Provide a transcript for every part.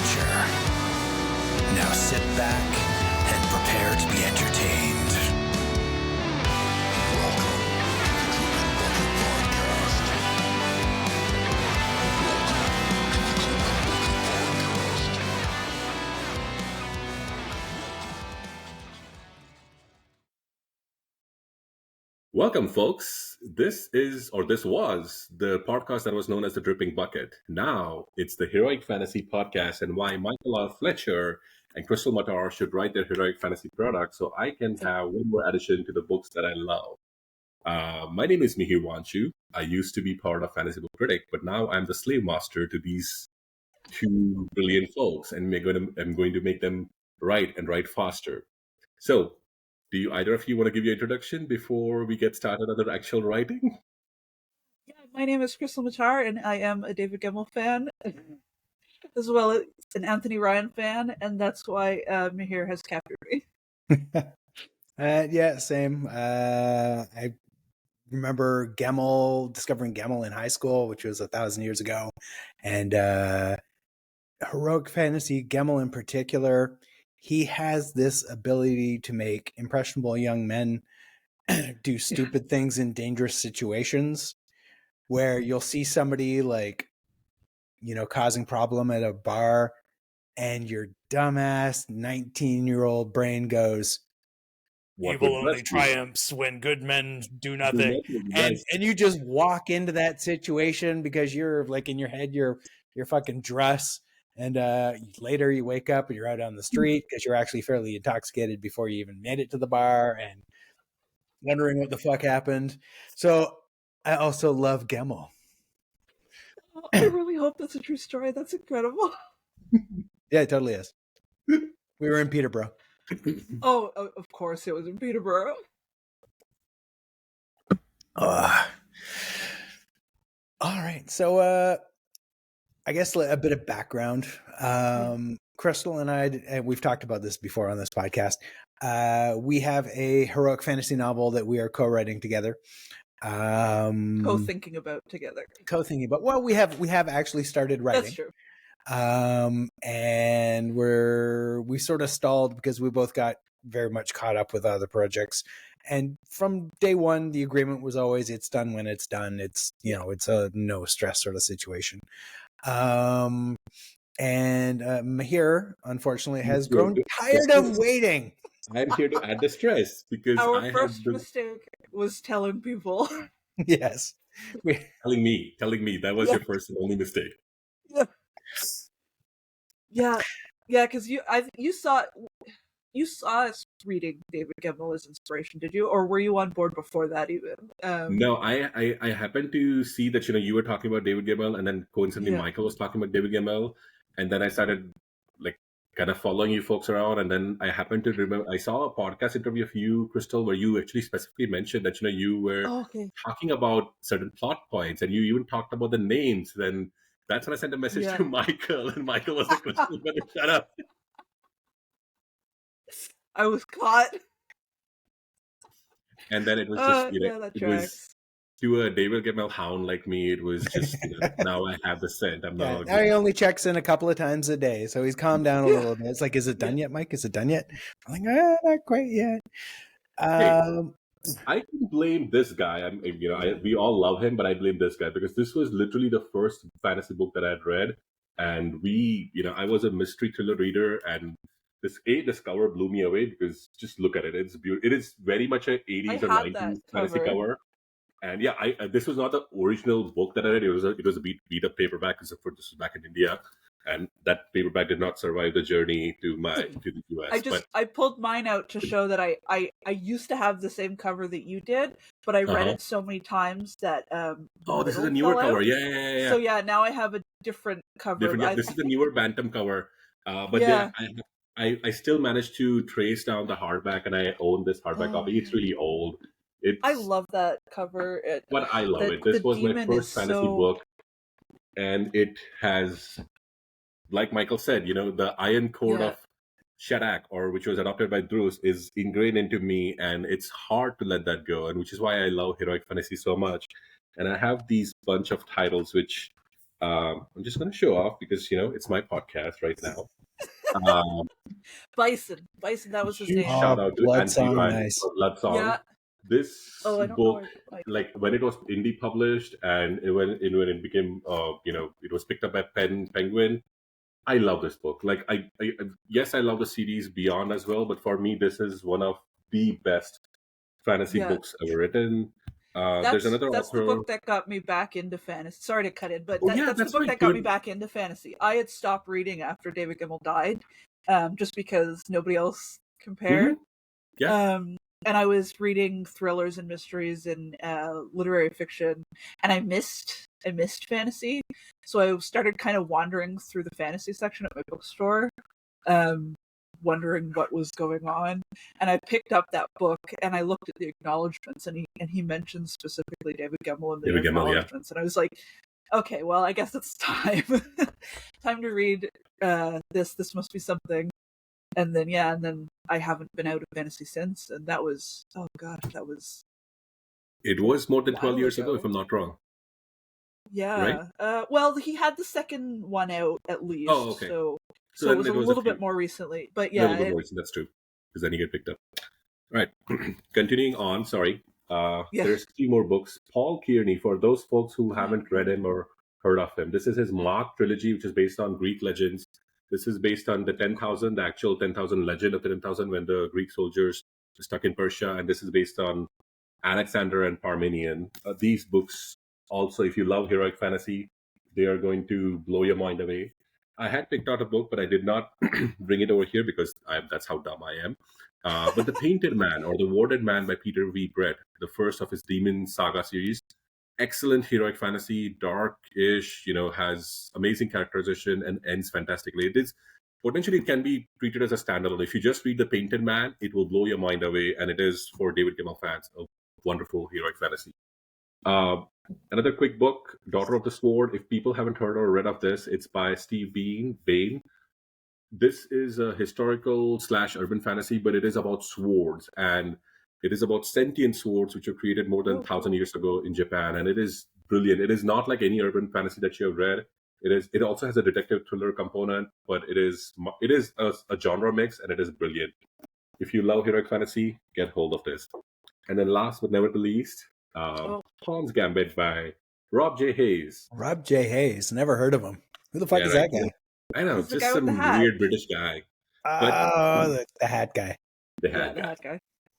Fletcher. Now sit back and prepare to be entertained. Welcome, folks. This was the podcast that was known as the Dripping Bucket. Now it's the Heroic Fantasy Podcast, and why Michael R Fletcher and Krystle Matar should write their heroic fantasy product so I can have one more addition to the books that I love. My name is Mihir Wanchoo. I used to be part of Fantasy Book Critic, but now I'm the slave master to these two brilliant folks, and I'm going to make them write and write faster. So, do you either of you want to give your introduction before we get started on the actual writing? Yeah, my name is Krystle Matar, and I am a David Gemmell fan, as well as an Anthony Ryan fan, and that's why Mihir has captured me. Yeah, same. I remember discovering Gemmell in high school, which was 1,000 years ago, and heroic fantasy, Gemmell in particular. He has this ability to make impressionable young men do stupid things in dangerous situations where you'll see somebody causing problem at a bar and your dumbass 19-year-old brain goes, evil only triumphs when good men do nothing. And you just walk into that situation because you're like in your head, you're fucking dress. And later you wake up and you're out on the street because you're actually fairly intoxicated before you even made it to the bar and wondering what the fuck happened. So I also love Gemmell. Oh, I really hope that's a true story. That's incredible. Yeah, it totally is. We were in Peterborough. Oh, of course it was in Peterborough. All right. So I guess a bit of background. Krystle and I, we've talked about this before on this podcast. We have a heroic fantasy novel that we are co-writing together. Co-thinking about together. Well, we have actually started writing. That's true. And we sort of stalled because we both got very much caught up with other projects. And from day one, the agreement was always it's done when it's done. It's, it's a no stress sort of situation. And Mihir, unfortunately, has grown tired of waiting. I'm here to add the stress because our first mistake was telling people. Yes. Telling me that was your first and only mistake. Yeah, because you saw us reading David Gemmell as inspiration, did you? Or were you on board before that even? No, I happened to see that you were talking about David Gemmell, and then coincidentally Michael was talking about David Gemmell, and then I started kind of following you folks around, and then I happened to remember I saw a podcast interview of you, Krystle, where you actually specifically mentioned that you were talking about certain plot points, and you even talked about the names. Then that's when I sent a message to Michael, and Michael was like, "Shut up." I was caught. And then it was just, it was to a David Gemmell hound like me. It was just, now I have the scent. Now he only checks in a couple of times a day, so he's calmed down a little bit. It's like, is it done yet, Mike? Is it done yet? I'm like, not quite yet. I can blame this guy. We all love him, but I blame this guy because this was literally the first fantasy book that I had read, and I was a mystery thriller reader, and this cover blew me away because just look at it. It's beautiful. It is very much an 80s or 90s fantasy cover. And this was not the original book that I read. It was a beat up paperback because this was back in India, and that paperback did not survive the journey to the US. I pulled mine out to show that I used to have the same cover that you did, but I read it so many times that this is a newer cover. Yeah. So now I have a different cover. This is the newer Bantam cover. I still managed to trace down the hardback, and I own this hardback copy. It's really old. I love that cover. But I love it. This was my first fantasy book, and it has, like Michael said, the iron core of Shadak, which was adopted by Druze, is ingrained into me, and it's hard to let that go, and which is why I love heroic fantasy so much. And I have these bunch of titles which I'm just going to show off because it's my podcast right now. Um, Bison, that was his Huge name. shout out to Blood Anthony Song, Ryan nice. for Blood Song. Yeah. This Oh, I don't book, know. like when it was indie published and when it became, it was picked up by Penguin. I love this book. Like yes, I love the series Beyond as well, but for me, this is one of the best fantasy books ever written. There's another that's author. The book that got me back into fantasy. Sorry to cut in, but that's the book right. that got me back into fantasy. I had stopped reading after David Gemmell died, just because nobody else compared. Mm-hmm. Yeah. And I was reading thrillers and mysteries and literary fiction, and I missed fantasy. So I started kind of wandering through the fantasy section at my bookstore, wondering what was going on. And I picked up that book and I looked at the acknowledgments, and he mentioned specifically David Gemmell in the acknowledgments. And I was like, okay, well, I guess it's time. Time to read this. This must be something. And then I haven't been out of fantasy since, and that was It was more than 12 years ago, if I'm not wrong. Yeah. Right? Well, he had the second one out at least. Oh, okay. So it was a little bit more recently, but yeah, that's true, because then he get picked up. All right, continuing on. Sorry, there's 3 more books. Paul Kearney, for those folks who haven't read him or heard of him, this is his Mark trilogy, which is based on Greek legends. This is based on the 10,000, the actual 10,000 legend of the 10,000 when the Greek soldiers were stuck in Persia. And this is based on Alexander and Parmenion. These books also, if you love heroic fantasy, they are going to blow your mind away. I had picked out a book, but I did not bring it over here because that's how dumb I am. But The Painted Man or The Warded Man by Peter V. Brett, the first of his Demon Saga series. Excellent heroic fantasy, dark-ish, has amazing characterization and ends fantastically. It can be treated as a standalone. If you just read The Painted Man, it will blow your mind away, and it is for David Gemmell fans a wonderful heroic fantasy. Another quick book, Daughter of the Sword. If people haven't heard or read of this, it's by Steve Bain. This is a historical / urban fantasy, but it is about swords, and it is about sentient swords which were created more than 1,000 years ago in Japan, and it is brilliant. It is not like any urban fantasy that you have read. It also has a detective thriller component, but it is a genre mix, and it is brilliant. If you love heroic fantasy, get hold of this. And then last but never the least, Pawn's Gambit by Rob J. Hayes. Rob J. Hayes, never heard of him. Who the fuck is that guy? I know, just some weird British guy. The hat guy. The hat guy.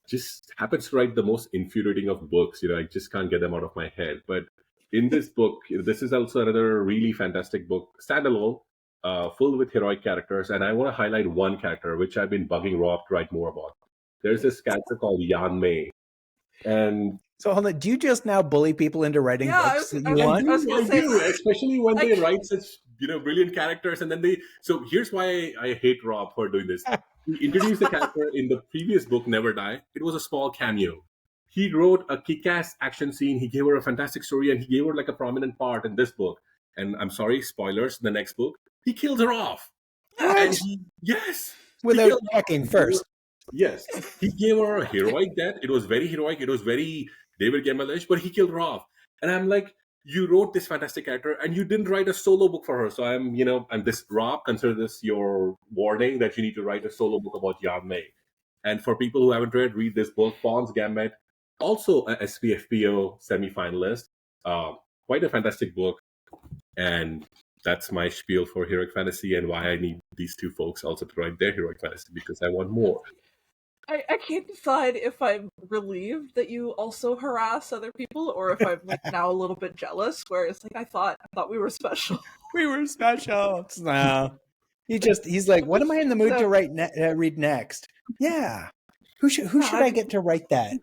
Just happens to write the most infuriating of books. I just can't get them out of my head. But in this book, this is also another really fantastic book, standalone, full with heroic characters. And I want to highlight one character, which I've been bugging Rob to write more about. There's this character called Yan Mei. And so hold on, do you just now bully people into writing books that you want? I do, especially when they write such brilliant characters, and then so here's why I hate Rob for doing this. He introduced the character in the previous book, Never Die. It was a small cameo. He wrote a kick-ass action scene. He gave her a fantastic story, and he gave her like a prominent part in this book. And I'm sorry, spoilers, the next book, he kills her off. What? Yes. Without checking first. Yes. He gave her a heroic death. It was very heroic. It was very David Gemmell-ish, but he killed her off. And I'm like, you wrote this fantastic character and you didn't write a solo book for her. So I'm this, Rob, consider this your warning that you need to write a solo book about Yan Mei. And for people who haven't read this book, Pawn's Gambit, also a SPFPO semi-finalist. Quite a fantastic book. And that's my spiel for heroic fantasy and why I need these 2 folks also to write their heroic fantasy, because I want more. I can't decide if I'm relieved that you also harass other people, or if I'm now a little bit jealous, where it's like I thought we were special. We were special. No. He's like, what am I in the mood to read next? Yeah. Who should I get to write that?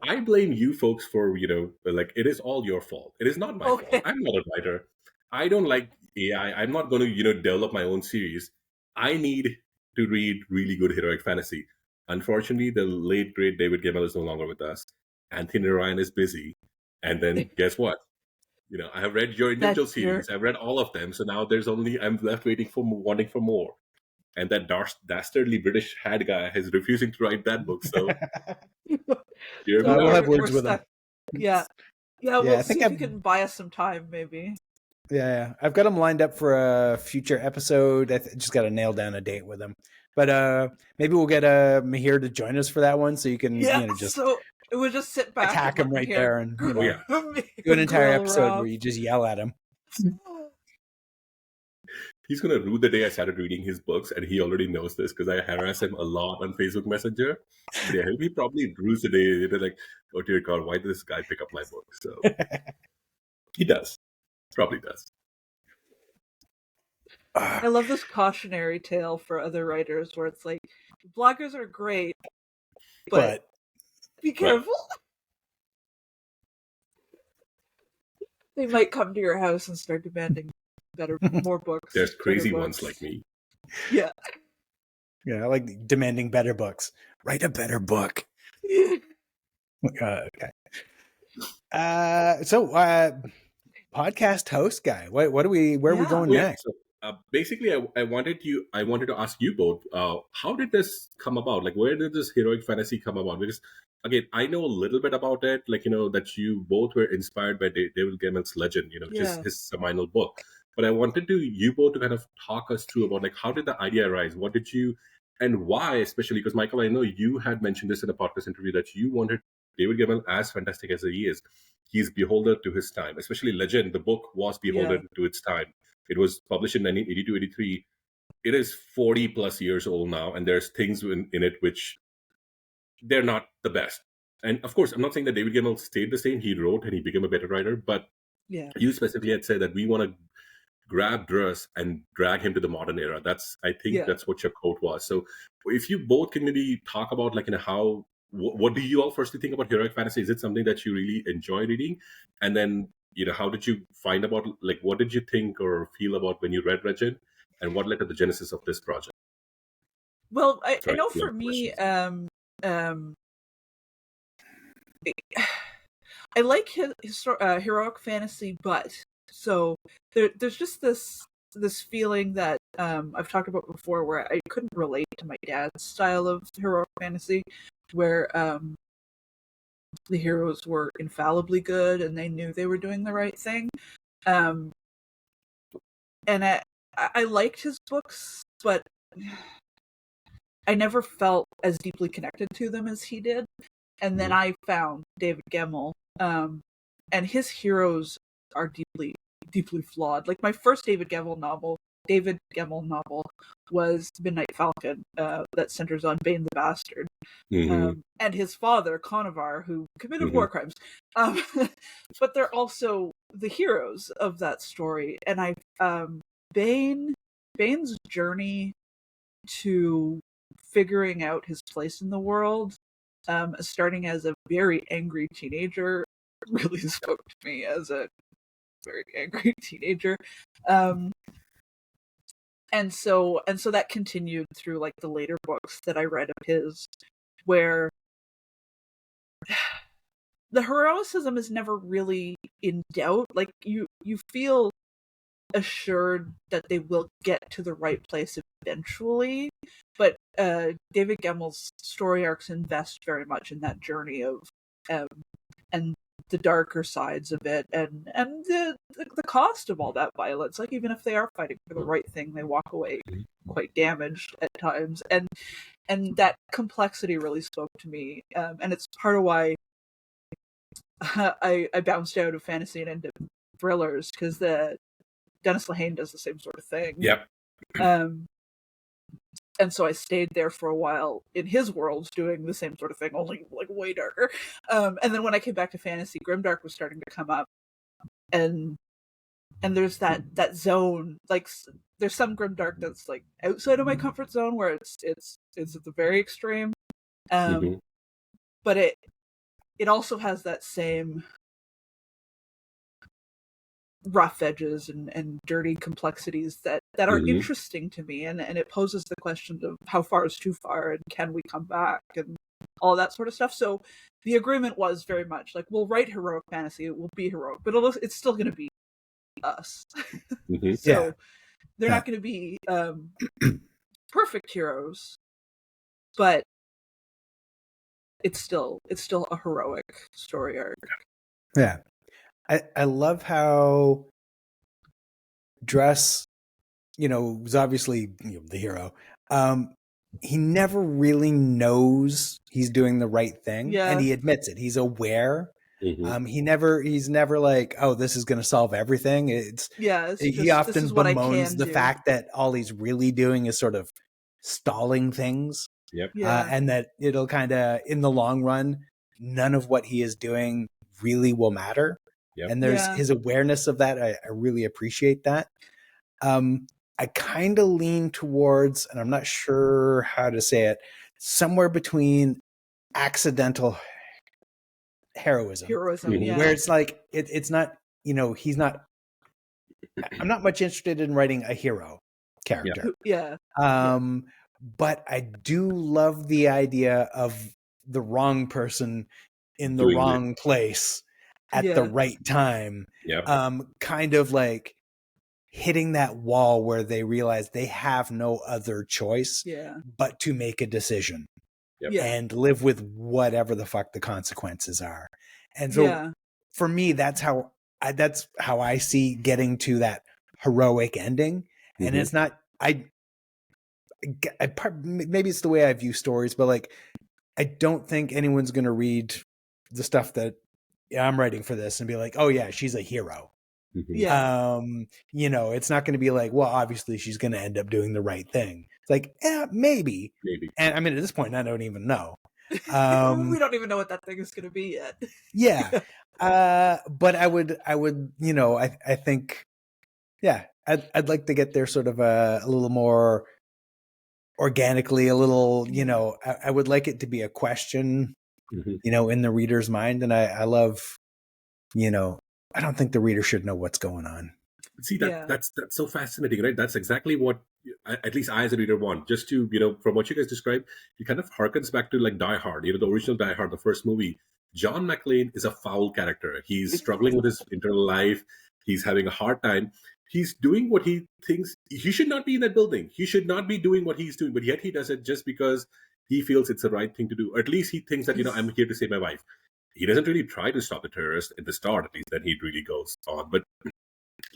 I blame you folks for, it is all your fault. It is not my fault. I'm not a writer. I don't like AI. I'm not going to, develop my own series. I need to read really good heroic fantasy. Unfortunately, the late, great David Gemmell is no longer with us. Anthony Ryan is busy. And then guess what? I have read your individual series. I've read all of them. So now I'm left wanting for more. And that dastardly British hat guy is refusing to write that book. So we'll have words with him. Yeah. Yeah, Yeah, we'll I see think if you I've- can buy us some time, maybe. Yeah, I've got them lined up for a future episode. I just got to nail down a date with them. But maybe we'll get Mihir to join us for that one, so you can just so it would just sit back, attack and him let right Mihir there, and Oh, yeah. do an entire grill episode Rob. where you just yell at him. He's going to rue the day I started reading his books, and he already knows this because I harass him a lot on Facebook Messenger. But yeah, he probably rues the day. They're like, oh dear God, why did this guy pick up my book? So he does. Probably does. I love this cautionary tale for other writers where it's like, bloggers are great, but be careful. They might come to your house and start demanding more books. There's crazy better ones books. like me. Yeah. Yeah, I like demanding better books. Write a better book. Okay. So podcast host guy, where are we going Yeah, next? so basically, I wanted to ask you both, how did this come about? Like, where did this heroic fantasy come about? Because again, I know a little bit about it, like, that you both were inspired by David Gemmell's Legend, just his seminal book. But I wanted you both to kind of talk us through about, like, how did the idea arise? What did you, and why, especially because Michael, I know you had mentioned this in a podcast interview that you wanted David Gemmell, as fantastic as he is, he's beholden to his time. Especially Legend, the book was beholden to its time. It was published in 1982-83. It is 40 plus years old now, and there's things in it which they're not the best. And of course, I'm not saying that David Gemmell stayed the same. He wrote and he became a better writer, but you specifically had said that we want to grab Druss and drag him to the modern era. That's what your quote was. So if you both can maybe talk about, like, how, what do you all firstly think about heroic fantasy? Is it something that you really enjoy reading? And then, how did you find about, like, what did you think or feel about when you read Legend? And what led to the genesis of this project? Well, I know for me, I like heroic fantasy, but so there's just this feeling that I've talked about before, where I couldn't relate to my dad's style of heroic fantasy, where the heroes were infallibly good and they knew they were doing the right thing. And I liked his books, but I never felt as deeply connected to them as he did. And then I found David Gemmell, and his heroes are deeply, deeply flawed. Like, my first David Gemmell novel was Midnight Falcon, that centers on Bane the Bastard, and his father, Conovar, who committed war crimes. But they're also the heroes of that story. And Bane's journey to figuring out his place in the world, starting as a very angry teenager, really spoke to me as a very angry teenager. And so that continued through, like, the later books that I read of his, where the heroicism is never really in doubt. Like, you feel assured that they will get to the right place eventually, but David Gemmell's story arcs invest very much in that journey of and the darker sides of it, and the cost of all that violence. Like, even if they are fighting for the right thing, they walk away quite damaged at times, and that complexity really spoke to me, and it's part of why I bounced out of fantasy and into thrillers, because Dennis Lehane does the same sort of thing. Yep. And so I stayed there for a while in his world doing the same sort of thing, only, like, way darker. And then when I came back to fantasy, grimdark was starting to come up, and there's that zone, like, there's some grimdark that's, like, outside of my comfort zone, where it's at the very extreme, but it also has that same rough edges and dirty complexities that are interesting to me, and it poses the question of how far is too far, and can we come back, and all that sort of stuff. So the agreement was very much like, we'll write heroic fantasy, it will be heroic, but it's still going to be us. So they're not going to be perfect heroes, but it's still a heroic story arc. Yeah. I love how Dress, was obviously the hero. He never really knows he's doing the right thing, and he admits it. He's aware. He's never like, oh, this is going to solve everything. He often bemoans the fact that all he's really doing is sort of stalling things. Yep. And that it'll kind of, in the long run, none of what he is doing really will matter. Yep. And there's his awareness of that. I really appreciate that. I kind of lean towards, and I'm not sure how to say it, somewhere between accidental heroism, where it's like, it's not, he's not, I'm not much interested in writing a hero character. But I do love the idea of the wrong person in the wrong place at the right time. Kind of like hitting that wall where they realize they have no other choice but to make a decision and live with whatever the fuck the consequences are. And so for me, that's how I see getting to that heroic ending. And it's not, maybe it's the way I view stories, but like, I don't think anyone's going to read the stuff that I'm writing for this and be like, oh yeah, she's a hero. It's not going to be like, well, obviously she's going to end up doing the right thing. It's like, maybe. And I mean, at this point, I don't even know. We don't even know what that thing is going to be yet. But I would, I think, I'd like to get there sort of a little more organically, a little, I would like it to be a question, in the reader's mind. And I love, I don't think the reader should know what's going on. See, that's so fascinating, right? That's exactly what, at least I as a reader want. Just to, from what you guys described, it kind of harkens back to like Die Hard, the original Die Hard, the first movie. John McClane is a foul character. He's struggling with his internal life. He's having a hard time. He's doing what he thinks. He should not be in that building. He should not be doing what he's doing, but yet he does it just because he feels it's the right thing to do. Or at least he thinks that, I'm here to save my wife. He doesn't really try to stop the terrorist at the start, at least. Then he really goes on. But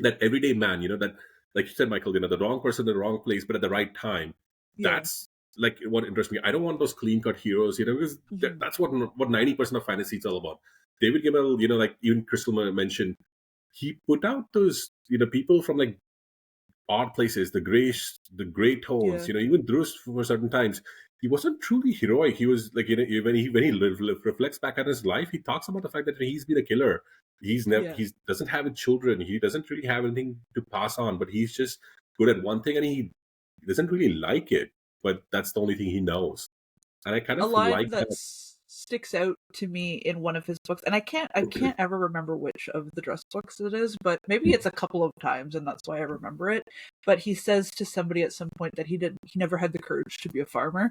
that everyday man, that, like you said, Michael, the wrong person in the wrong place, but at the right time. That's like what interests me. I don't want those clean-cut heroes, because that's what 90% of fantasy is all about. David Gemmell, like even Krystle mentioned, he put out those, people from like odd places, the gray tones, even Drus for certain times. He wasn't truly heroic. He was like, when he reflects back on his life, he talks about the fact that he's been a killer. He's never, he doesn't have any children. He doesn't really have anything to pass on, but he's just good at one thing and he doesn't really like it, but that's the only thing he knows. And I kind of like that. Sticks out to me in one of his books, and I can't ever remember which of the Dress books it is, but maybe it's a couple of times and that's why I remember it. But he says to somebody at some point that he never had the courage to be a farmer.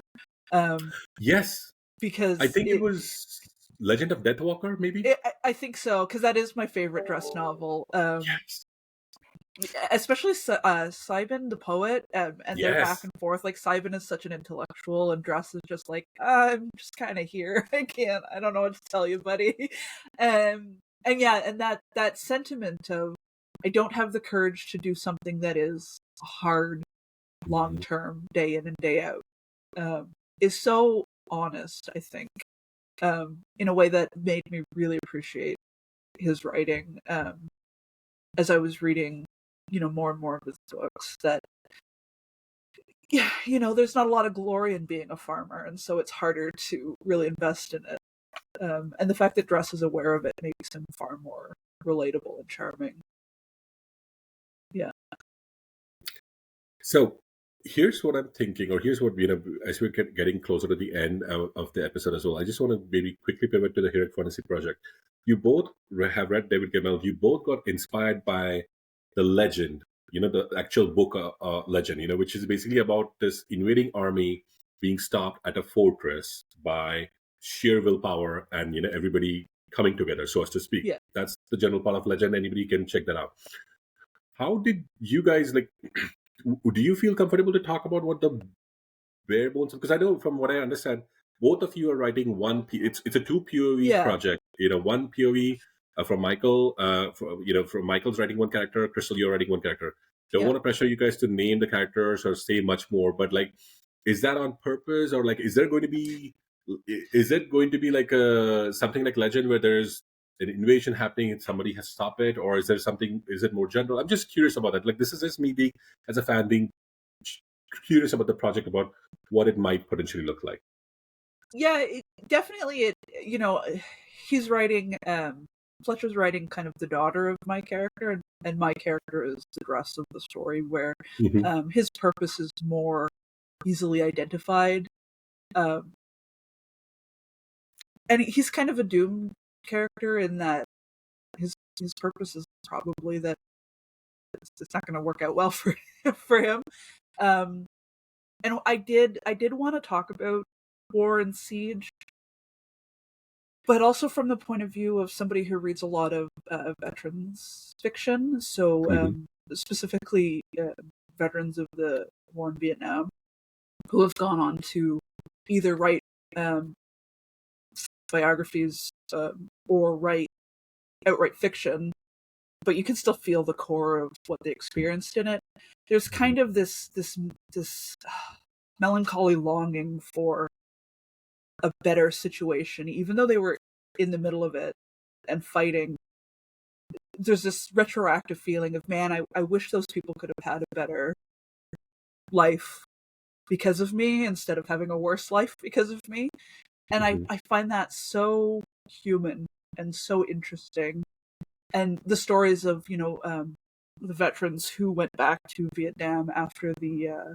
Yes, because I think it was Legend of Deathwalker, maybe. I think so, because that is my favorite Dress novel. Yes. Especially Sybin the poet, and their back and forth. Like, Sybin is such an intellectual and Dress is just like, I'm just kind of here. I don't know what to tell you, buddy. And that sentiment of, I don't have the courage to do something that is hard long term, day in and day out, is so honest, I think, in a way that made me really appreciate his writing as I was reading more and more of his books. That there's not a lot of glory in being a farmer, and so it's harder to really invest in it, and the fact that Dress is aware of it makes him far more relatable and charming. So here's what I'm thinking, or here's what, as we're getting closer to the end of the episode as well, I just want to maybe quickly pivot to the Heroic Fantasy Project. You both have read David Gemmell. You both got inspired by the legend, the actual book legend, which is basically about this invading army being stopped at a fortress by sheer willpower and, everybody coming together, so as to speak. Yeah. That's the general part of legend. Anybody can check that out. How did you guys, do you feel comfortable to talk about what the bare bones? Because I know from what I understand, both of you are writing one. It's a 2 POV project. One POV from Michael. From Michael's writing one character, Krystle, you're writing one character. Don't want to pressure you guys to name the characters or say much more, but like, is that on purpose, or like, is it going to be like something like Legend where there's an invasion happening and somebody has to stop it, or is there something? Is it more general? I'm just curious about that. Like, this is just me being, as a fan, being curious about the project, about what it might potentially look like. Yeah, definitely. He's writing. Fletcher's writing kind of the daughter of my character, and my character is the rest of the story, where his purpose is more easily identified. And he's kind of a doomed character in that his purpose is probably that it's not going to work out well for him. And I did want to talk about War and Siege, but also from the point of view of somebody who reads a lot of veterans fiction. So specifically veterans of the war in Vietnam who have gone on to either write biographies or write outright fiction, but you can still feel the core of what they experienced in it. There's kind of this melancholy longing for a better situation, even though they were in the middle of it and fighting. There's this retroactive feeling of, man, I wish those people could have had a better life because of me instead of having a worse life because of me. And I find that so human and so interesting. And the stories of, the veterans who went back to Vietnam after the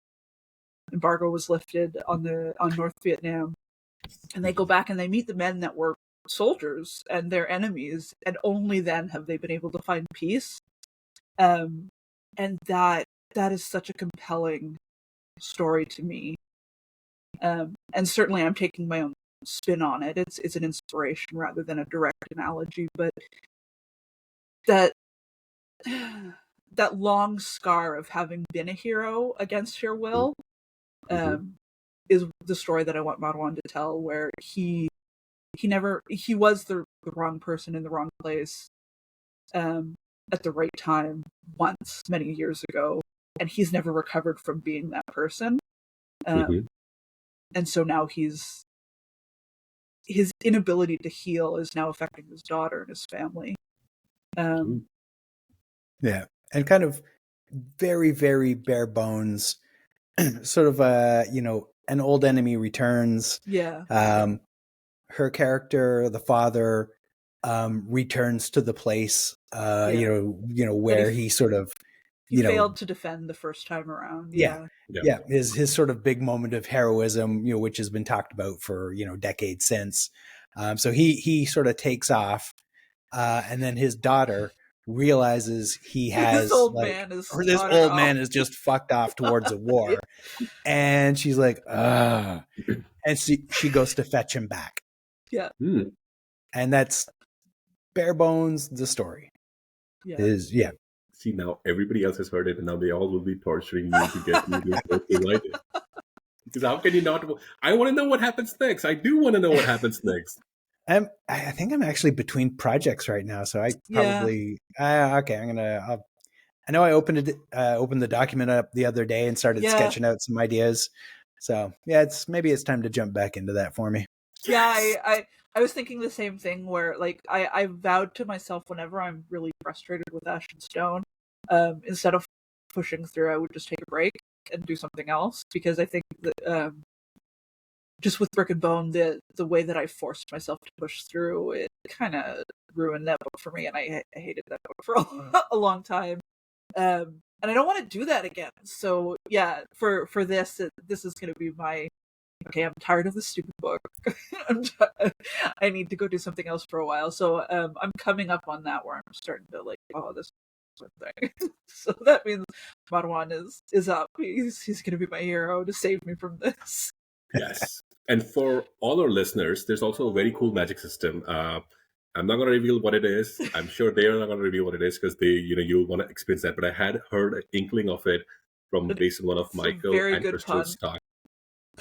embargo was lifted on North Vietnam, and they go back and they meet the men that were soldiers and their enemies, and only then have they been able to find peace. And that is such a compelling story to me. And certainly I'm taking my own spin on it. It's an inspiration rather than a direct analogy, but that long scar of having been a hero against your will is the story that I want Marwan to tell, where he was the wrong person in the wrong place at the right time once many years ago, and he's never recovered from being that person. And so now his inability to heal is now affecting his daughter and his family. Yeah, and kind of very, very bare bones, sort of an old enemy returns. Yeah. Her character, the father, returns to the place, where he sort of, he failed to defend the first time around. Yeah. His sort of big moment of heroism, which has been talked about for, decades since. So he sort of takes off, and then his daughter realizes he has this old man is just fucked off towards a war, and she's like, and she goes to fetch him back. Yeah. And that's bare bones the story. See, now everybody else has heard it, and now they all will be torturing you to get you to write it. Because how can you not? I want to know what happens next. I do want to know what happens next. I think I'm actually between projects right now, so I probably okay. I know I opened the document up the other day and started sketching out some ideas. So maybe it's time to jump back into that for me. Yeah, I was thinking the same thing, where like I vowed to myself, whenever I'm really frustrated with Ash and Stone, instead of pushing through, I would just take a break and do something else, because I think that just with Brick and Bone, the way that I forced myself to push through, it kind of ruined that book for me, and I hated that book for a long time. And I don't want to do that again. So yeah, for this is going to be my, okay, I'm tired of this stupid book. I need to go do something else for a while. So I'm coming up on that, where I'm starting to like, this sort of thing. So that means Marwan is up. He's going to be my hero to save me from this. Yes. And for all our listeners, there's also a very cool magic system. I'm not going to reveal what it is. I'm sure they are not going to reveal what it is, because you'll want to experience that. But I had heard an inkling of it based on one of Michael and Krystle's talk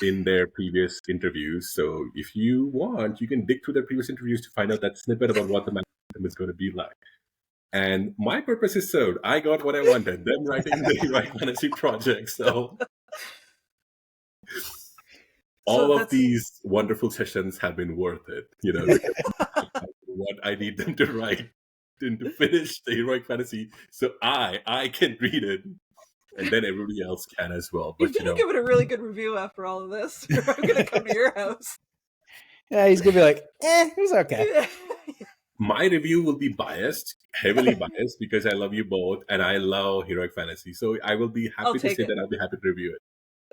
in their previous interviews. So if you want, you can dig through their previous interviews to find out that snippet about what the magic system is going to be like. And my purpose is served. I got what I wanted. Them writing the heroic fantasy project. So all of these wonderful sessions have been worth it. What I need them to write and to finish the heroic fantasy, so I can read it, and then everybody else can as well. But you're gonna give it a really good review after all of this. I'm gonna come to your house. Yeah, he's gonna be like, it was okay. My review will be biased, heavily biased, because I love you both and I love heroic fantasy. So I will be happy to say that I'll be happy to review it.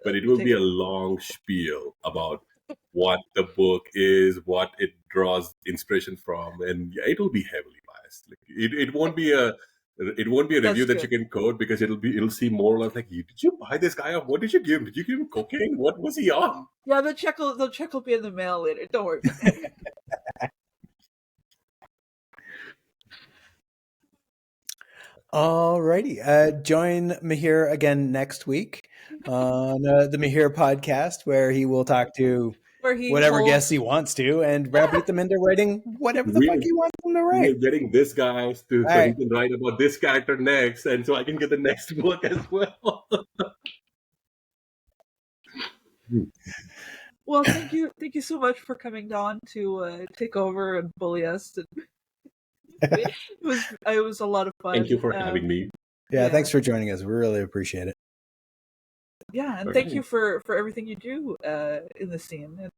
But it will be a long spiel about what the book is, what it draws inspiration from, and it will be heavily biased. Like, it won't be a review that you can quote, because it'll seem more like did you buy this guy up? What did you give him? Did you give him cocaine? What was he on? Yeah, the check will be in the mail later. Don't worry. Alrighty. Join Mihir again next week on the Mihir podcast, where he will talk to whatever guests he wants to and beat them into writing whatever the fuck he wants them to write. We're getting this guy so he can write about this character next, and so I can get the next book as well. Well, thank you so much for coming on to take over and bully us. It was a lot of fun. Thank you for having me. Yeah, thanks for joining us. We really appreciate it. Yeah, and thank you for everything you do in the scene.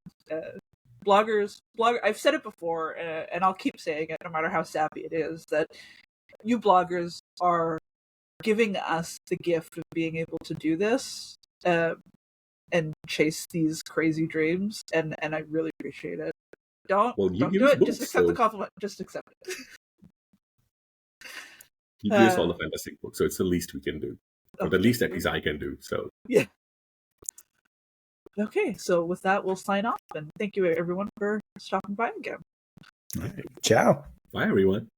Bloggers. I've said it before, and I'll keep saying it, no matter how sappy it is, that you bloggers are giving us the gift of being able to do this and chase these crazy dreams, and I really appreciate it. Don't do it. Just accept the compliment. Just accept it. You give us all the fantastic books, so it's the least we can do. Or the least at least I can do. So yeah. Okay, so with that, we'll sign off, and thank you everyone for stopping by again. All right. Ciao. Bye, everyone.